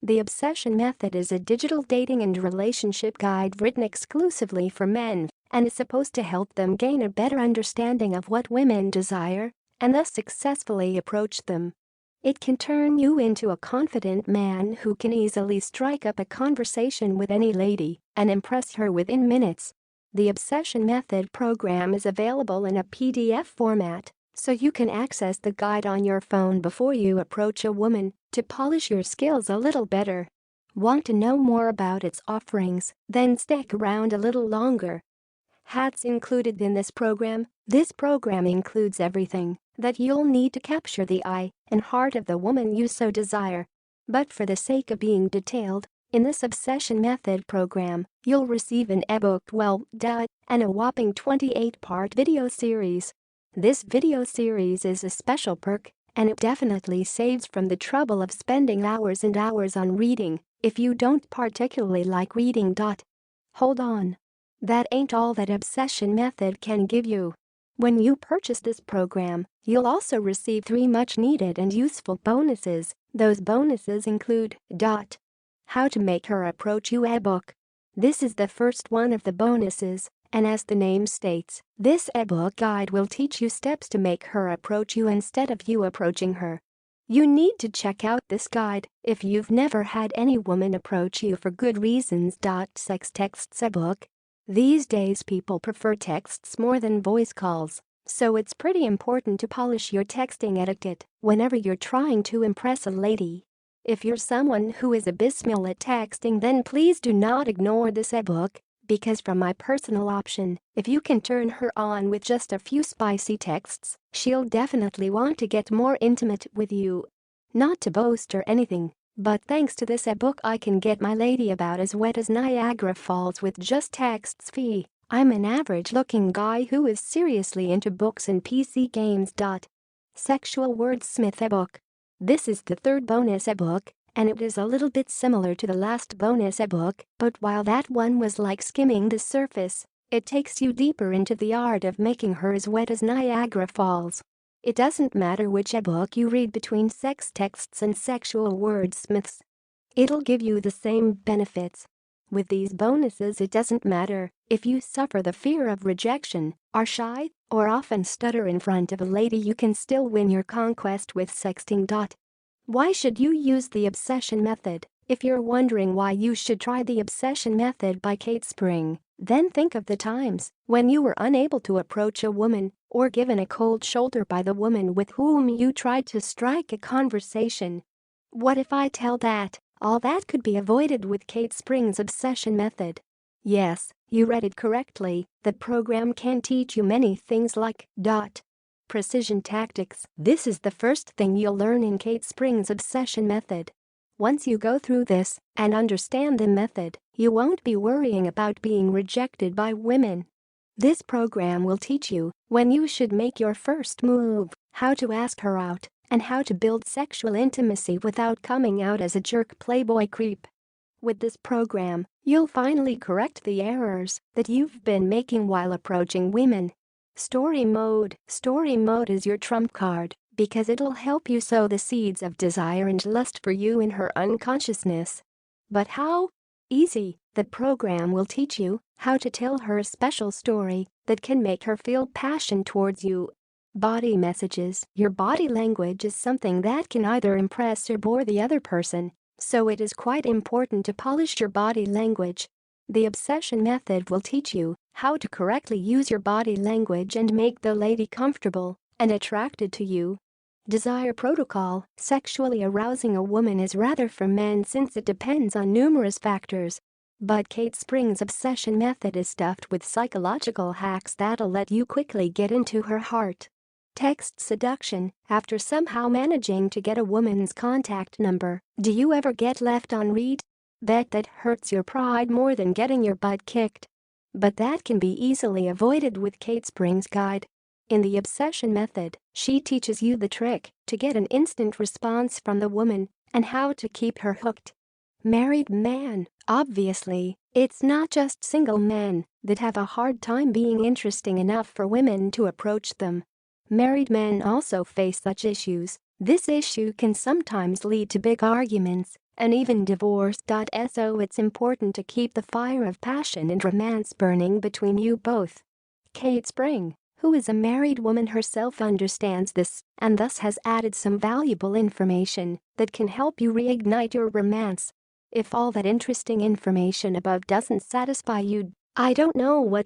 The Obsession Method is a digital dating and relationship guide written exclusively for men and is supposed to help them gain a better understanding of what women desire and thus successfully approach them. It can turn you into a confident man who can easily strike up a conversation with any lady and impress her within minutes. The Obsession Method program is available in a PDF format, so you can access the guide on your phone before you approach a woman to polish your skills a little better. Want to know more about its offerings? Then stick around a little longer. Hats included in this program. This program includes everything that you'll need to capture the eye and heart of the woman you so desire. But for the sake of being detailed, in this Obsession Method program, you'll receive an eBook and a whopping 28-part video series. This video series is a special perk, and it definitely saves from the trouble of spending hours and hours on reading if you don't particularly like reading. Hold on. That ain't all that Obsession Method can give you. When you purchase this program, you'll also receive 3 much-needed and useful bonuses. Those bonuses include How to Make Her Approach You eBook. This is the first one of the bonuses, and as the name states, this eBook guide will teach you steps to make her approach you instead of you approaching her. You need to check out this guide if you've never had any woman approach you for good reasons. Sex Texts eBook. These days people prefer texts more than voice calls, so it's pretty important to polish your texting etiquette whenever you're trying to impress a lady. If you're someone who is abysmal at texting, then please do not ignore this eBook, because from my personal option, if you can turn her on with just a few spicy texts, she'll definitely want to get more intimate with you. Not to boast or anything, but thanks to this eBook I can get my lady about as wet as Niagara Falls with just texts. I'm an average-looking guy who is seriously into books and PC games. Sexual Wordsmith eBook. This is the third bonus eBook, and it is a little bit similar to the last bonus eBook, but while that one was like skimming the surface, it takes you deeper into the art of making her as wet as Niagara Falls. It doesn't matter which eBook you read between Sex Texts and Sexual Wordsmiths. It'll give you the same benefits. With these bonuses, it doesn't matter if you suffer the fear of rejection, are shy, or often stutter in front of a lady, you can still win your conquest with sexting. Why should you use the Obsession Method? If you're wondering why you should try the Obsession Method by Kate Spring, then think of the times when you were unable to approach a woman or given a cold shoulder by the woman with whom you tried to strike a conversation. What if I tell that all that could be avoided with Kate Spring's Obsession Method? Yes, you read it correctly. The program can teach you many things like precision tactics. This is the first thing you'll learn in Kate Spring's Obsession Method. Once you go through this and understand the method, you won't be worrying about being rejected by women. This program will teach you when you should make your first move, how to ask her out, and how to build sexual intimacy without coming out as a jerk playboy creep. With this program, you'll finally correct the errors that you've been making while approaching women. Story mode. Story mode is your trump card because it'll help you sow the seeds of desire and lust for you in her unconsciousness. But how? Easy. The program will teach you how to tell her a special story that can make her feel passion towards you. Body messages. Your body language is something that can either impress or bore the other person, so it is quite important to polish your body language. The Obsession Method will teach you how to correctly use your body language and make the lady comfortable and attracted to you. Desire protocol. Sexually arousing a woman is rather for men since it depends on numerous factors. But Kate Spring's Obsession Method is stuffed with psychological hacks that'll let you quickly get into her heart. Text seduction. After somehow managing to get a woman's contact number, do you ever get left on read? Bet that hurts your pride more than getting your butt kicked. But that can be easily avoided with Kate Spring's guide. In the Obsession Method, she teaches you the trick to get an instant response from the woman and how to keep her hooked. Married man. Obviously, it's not just single men that have a hard time being interesting enough for women to approach them. Married men also face such issues. This issue can sometimes lead to big arguments and even divorce. So it's important to keep the fire of passion and romance burning between you both. Kate Spring, who is a married woman herself, understands this and thus has added some valuable information that can help you reignite your romance. If all that interesting information above doesn't satisfy you, I don't know what